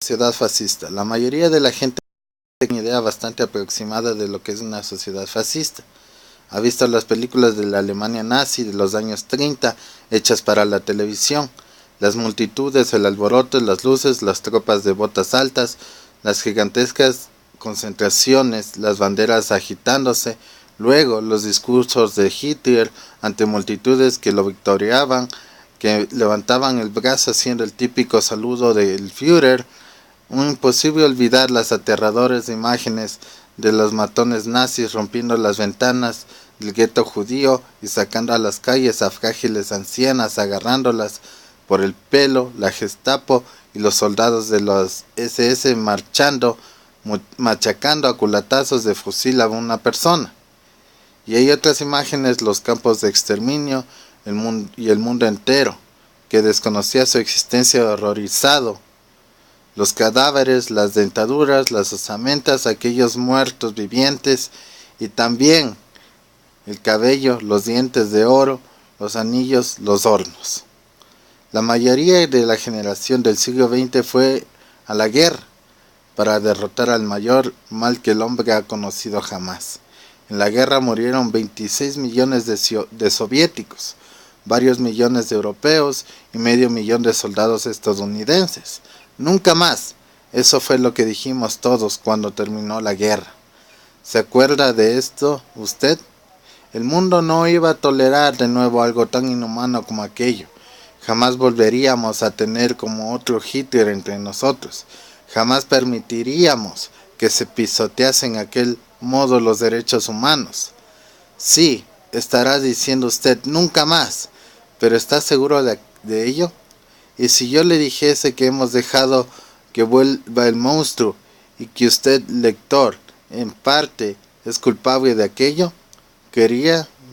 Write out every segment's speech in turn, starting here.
Sociedad fascista. La mayoría de la gente tiene una idea bastante aproximada de lo que es una sociedad fascista. Ha visto las películas de la Alemania nazi de los años 30 hechas para la televisión. Las multitudes, el alboroto, las luces, las tropas de botas altas, las gigantescas concentraciones, las banderas agitándose, luego los discursos de Hitler ante multitudes que lo victoriaban, que levantaban el brazo haciendo el típico saludo del Führer. Imposible olvidar las aterradoras imágenes de los matones nazis rompiendo las ventanas del gueto judío y sacando a las calles a frágiles ancianas, agarrándolas por el pelo, la Gestapo y los soldados de los SS marchando, machacando a culatazos de fusil a una persona. Y hay otras imágenes, los campos de exterminio y el mundo entero, que desconocía su existencia horrorizado. Los cadáveres, las dentaduras, las osamentas, aquellos muertos vivientes, y también el cabello, los dientes de oro, los anillos, los hornos. La mayoría de la generación del siglo XX fue a la guerra para derrotar al mayor mal que el hombre ha conocido jamás. En la guerra murieron 26 millones de soviéticos, varios millones de europeos y medio millón de soldados estadounidenses. Nunca más. Eso fue lo que dijimos todos cuando terminó la guerra. ¿Se acuerda de esto usted? El mundo no iba a tolerar de nuevo algo tan inhumano como aquello. Jamás volveríamos a tener como otro Hitler entre nosotros. Jamás permitiríamos que se pisoteasen aquel modo los derechos humanos. Sí, estará diciendo usted nunca más, pero ¿está seguro de ello? Y si yo le dijese que hemos dejado que vuelva el monstruo y que usted, lector, en parte es culpable de aquello,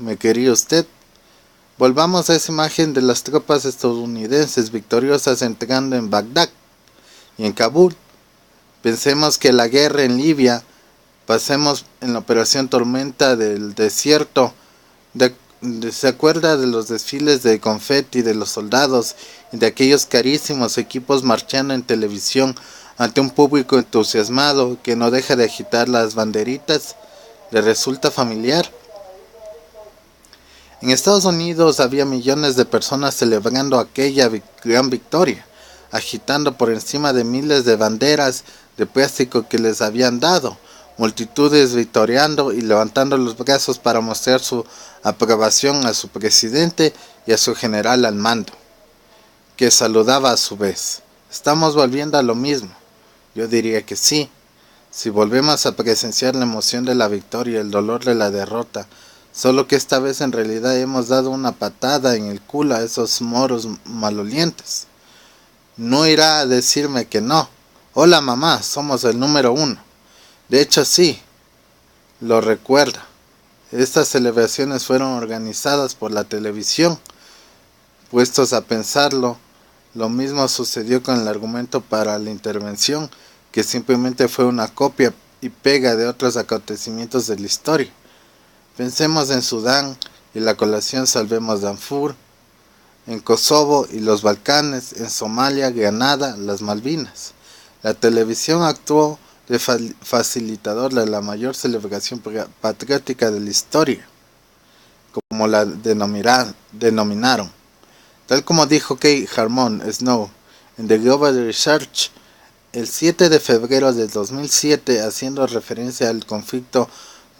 ¿me quería usted? Volvamos a esa imagen de las tropas estadounidenses victoriosas entrando en Bagdad y en Kabul. Pensemos que la guerra en Libia, pasemos en la operación Tormenta del Desierto. ¿Se acuerda de los desfiles de confeti de los soldados y de aquellos carísimos equipos marchando en televisión ante un público entusiasmado que no deja de agitar las banderitas? ¿Le resulta familiar? En Estados Unidos había millones de personas celebrando aquella gran victoria, agitando por encima de miles de banderas de plástico que les habían dado, multitudes victoriando y levantando los brazos para mostrar su aprobación a su presidente y a su general al mando, que saludaba a su vez. ¿Estamos volviendo a lo mismo? Yo diría que sí. Si volvemos a presenciar la emoción de la victoria y el dolor de la derrota, solo que esta vez en realidad hemos dado una patada en el culo a esos moros malolientes. No irá a decirme que no. Hola mamá, somos el número 1. De hecho sí, lo recuerda. Estas celebraciones fueron organizadas por la televisión. Puestos a pensarlo, lo mismo sucedió con el argumento para la intervención, que simplemente fue una copia y pega de otros acontecimientos de la historia. Pensemos en Sudán y la coalición Salvemos Darfur, en Kosovo y los Balcanes, en Somalia, Granada, las Malvinas. La televisión actuó de facilitador de la mayor celebración patriótica de la historia, como la denominaron. Tal como dijo Kate Harmon Snow en The Global Research el 7 de febrero de 2007, haciendo referencia al conflicto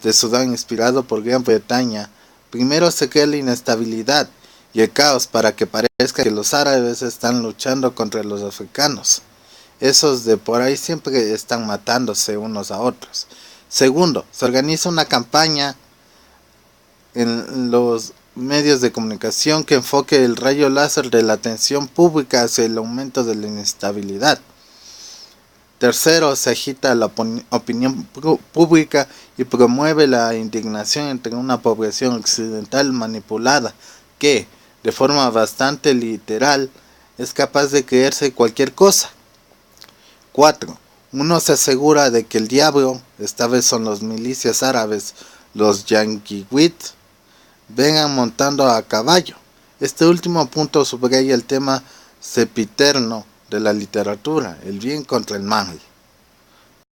de Sudán inspirado por Gran Bretaña, primero se crea la inestabilidad y el caos para que parezca que los árabes están luchando contra los africanos. Esos de por ahí siempre están matándose unos a otros. Segundo, se organiza una campaña en los medios de comunicación que enfoque el rayo láser de la atención pública hacia el aumento de la inestabilidad. Tercero, se agita la opinión pública y promueve la indignación entre una población occidental manipulada que, de forma bastante literal, es capaz de creerse cualquier cosa. 4. Uno se asegura de que el diablo, esta vez son los milicias árabes, los yanquiwit, vengan montando a caballo. Este último punto subraya el tema sempiterno de la literatura, el bien contra el mal.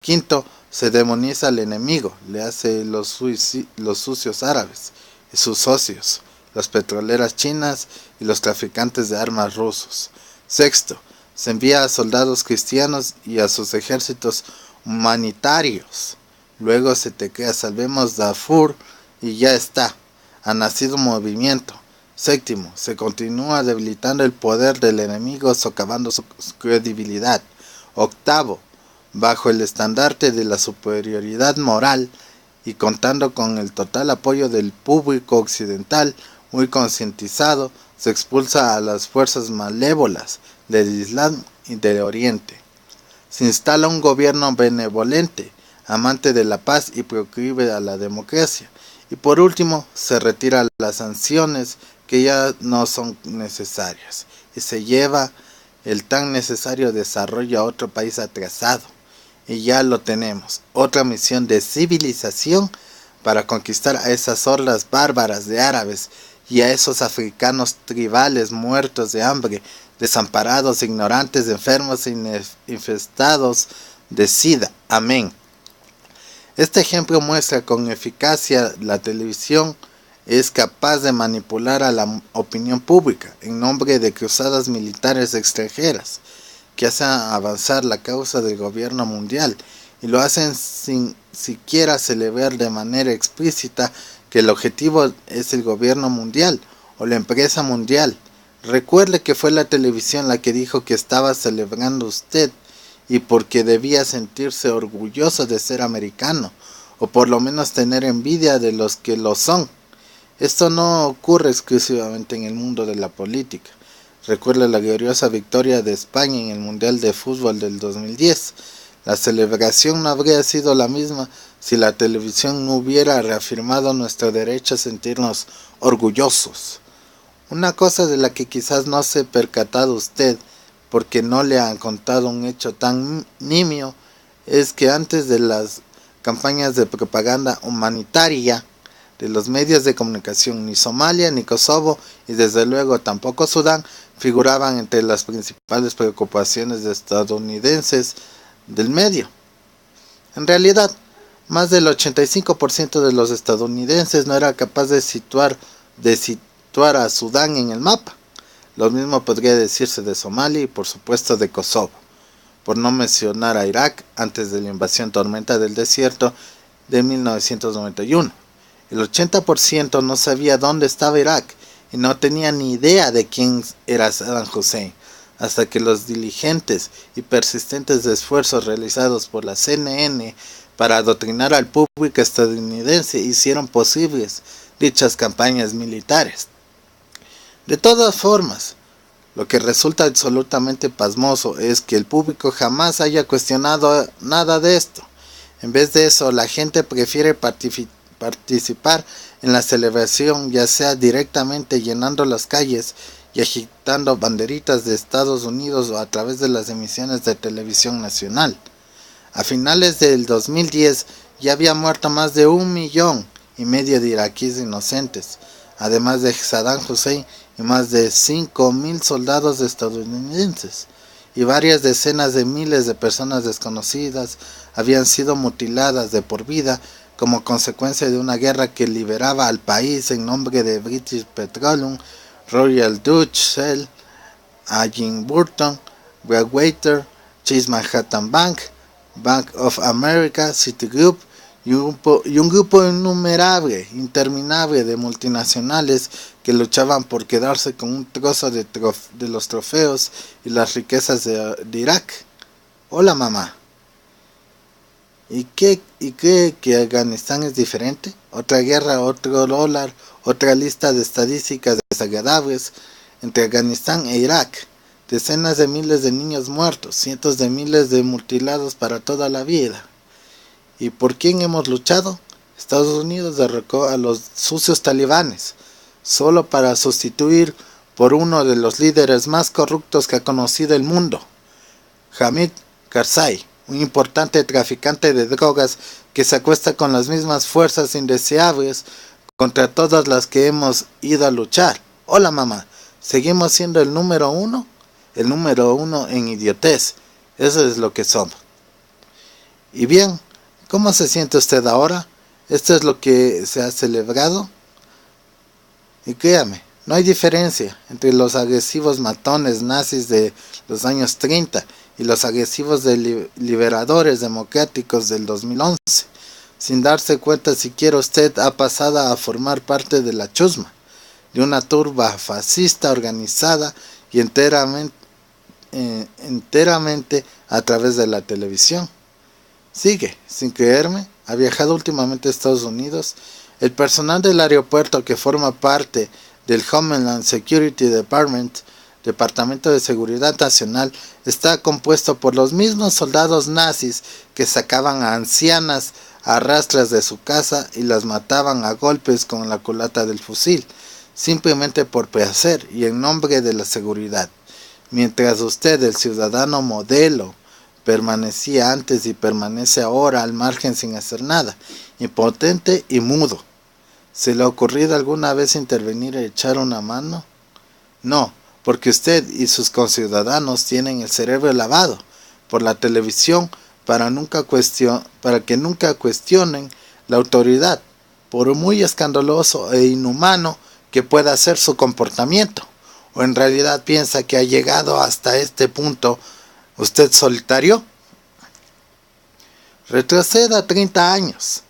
Quinto, se demoniza al enemigo, le hace los sucios árabes y sus socios, las petroleras chinas y los traficantes de armas rusos. Sexto, se envía a soldados cristianos y a sus ejércitos humanitarios. Luego se te crea Salvemos Darfur y ya está, ha nacido un movimiento. Séptimo, se continúa debilitando el poder del enemigo, socavando su credibilidad. Octavo, bajo el estandarte de la superioridad moral y contando con el total apoyo del público occidental muy concientizado, se expulsa a las fuerzas malévolas del Islam y del Oriente. Se instala un gobierno benevolente, amante de la paz y proclive a la democracia. Y por último, se retiran las sanciones que ya no son necesarias y se lleva el tan necesario desarrollo a otro país atrasado. Y ya lo tenemos, otra misión de civilización para conquistar a esas hordas bárbaras de árabes y a esos africanos tribales muertos de hambre, desamparados, ignorantes, enfermos e infestados de SIDA. Amén. Este ejemplo muestra con eficacia la televisión es capaz de manipular a la opinión pública en nombre de cruzadas militares extranjeras que hacen avanzar la causa del gobierno mundial y lo hacen sin siquiera celebrar de manera explícita que el objetivo es el gobierno mundial o la empresa mundial. Recuerde que fue la televisión la que dijo que estaba celebrando usted y porque debía sentirse orgulloso de ser americano o por lo menos tener envidia de los que lo son. Esto no ocurre exclusivamente en el mundo de la política. Recuerda la gloriosa victoria de España en el Mundial de Fútbol del 2010. La celebración no habría sido la misma si la televisión no hubiera reafirmado nuestro derecho a sentirnos orgullosos. Una cosa de la que quizás no se ha percatado usted porque no le han contado un hecho tan nimio es que antes de las campañas de propaganda humanitaria de los medios de comunicación, ni Somalia, ni Kosovo y desde luego tampoco Sudán figuraban entre las principales preocupaciones de estadounidenses del medio. En realidad, más del 85% de los estadounidenses no era capaz de situar a Sudán en el mapa. Lo mismo podría decirse de Somalia y por supuesto de Kosovo, por no mencionar a Irak antes de la invasión tormenta del desierto de 1991. El 80% no sabía dónde estaba Irak y no tenía ni idea de quién era Saddam Hussein, hasta que los diligentes y persistentes esfuerzos realizados por la CNN para adoctrinar al público estadounidense hicieron posibles dichas campañas militares. De todas formas, lo que resulta absolutamente pasmoso es que el público jamás haya cuestionado nada de esto. En vez de eso, la gente prefiere participar en la celebración, ya sea directamente llenando las calles y agitando banderitas de Estados Unidos o a través de las emisiones de televisión nacional. A finales del 2010 ya había muerto más de 1,5 millones de iraquíes inocentes, además de Saddam Hussein y más de 5,000 soldados estadounidenses, y varias decenas de miles de personas desconocidas habían sido mutiladas de por vida como consecuencia de una guerra que liberaba al país en nombre de British Petroleum, Royal Dutch Shell, Halliburton, Breakwater, Chase Manhattan Bank, Bank of America, Citigroup y un grupo interminable de multinacionales que luchaban por quedarse con un trozo de los trofeos y las riquezas de Irak. Hola mamá. ¿Y qué que Afganistán es diferente? Otra guerra, otro dólar, otra lista de estadísticas desagradables entre Afganistán e Irak. Decenas de miles de niños muertos, cientos de miles de mutilados para toda la vida. ¿Y por quién hemos luchado? Estados Unidos derrocó a los sucios talibanes, solo para sustituir por uno de los líderes más corruptos que ha conocido el mundo, Hamid Karzai, un importante traficante de drogas que se acuesta con las mismas fuerzas indeseables contra todas las que hemos ido a luchar. Hola mamá, ¿seguimos siendo el número 1? el número uno en idiotez. Eso es lo que somos. Y bien, ¿cómo se siente usted ahora? Esto es lo que se ha celebrado. Y créame, no hay diferencia entre los agresivos matones nazis de los años 30 y los agresivos liberadores democráticos del 2011. Sin darse cuenta siquiera, usted ha pasado a formar parte de la chusma, de una turba fascista organizada y enteramente a través de la televisión. Sigue, sin creerme, ha viajado últimamente a Estados Unidos. El personal del aeropuerto que forma parte del Homeland Security Department, Departamento de Seguridad Nacional, está compuesto por los mismos soldados nazis que sacaban a ancianas a rastras de su casa y las mataban a golpes con la culata del fusil, simplemente por placer y en nombre de la seguridad. Mientras usted, el ciudadano modelo, permanecía antes y permanece ahora al margen sin hacer nada, impotente y mudo. ¿Se le ha ocurrido alguna vez intervenir y echar una mano? No, porque usted y sus conciudadanos tienen el cerebro lavado por la televisión para que nunca cuestionen la autoridad, por muy escandaloso e inhumano que pueda ser su comportamiento. ¿O en realidad piensa que ha llegado hasta este punto usted solitario? Retroceda 30 años.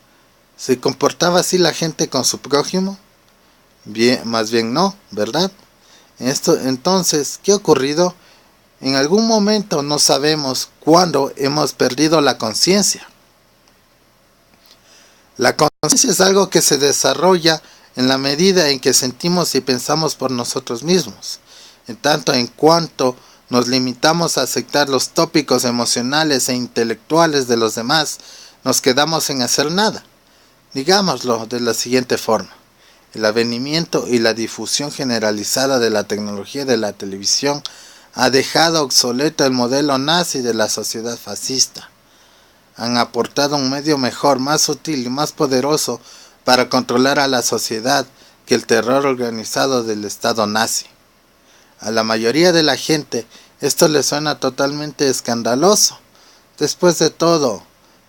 ¿Se comportaba así la gente con su prójimo? Bien, más bien no, ¿verdad? Entonces, ¿qué ha ocurrido? En algún momento, no sabemos cuándo, hemos perdido la conciencia. La conciencia es algo que se desarrolla en la medida en que sentimos y pensamos por nosotros mismos, en tanto en cuanto nos limitamos a aceptar los tópicos emocionales e intelectuales de los demás, nos quedamos sin hacer nada. Digámoslo de la siguiente forma: el advenimiento y la difusión generalizada de la tecnología de la televisión ha dejado obsoleto el modelo nazi de la sociedad fascista. Han aportado un medio mejor, más sutil y más poderoso para controlar a la sociedad que el terror organizado del Estado nazi. A la mayoría de la gente esto le suena totalmente escandaloso. Después de todo,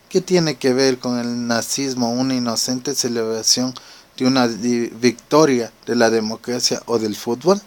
¿qué tiene que ver con el nazismo una inocente celebración de una victoria de la democracia o del fútbol?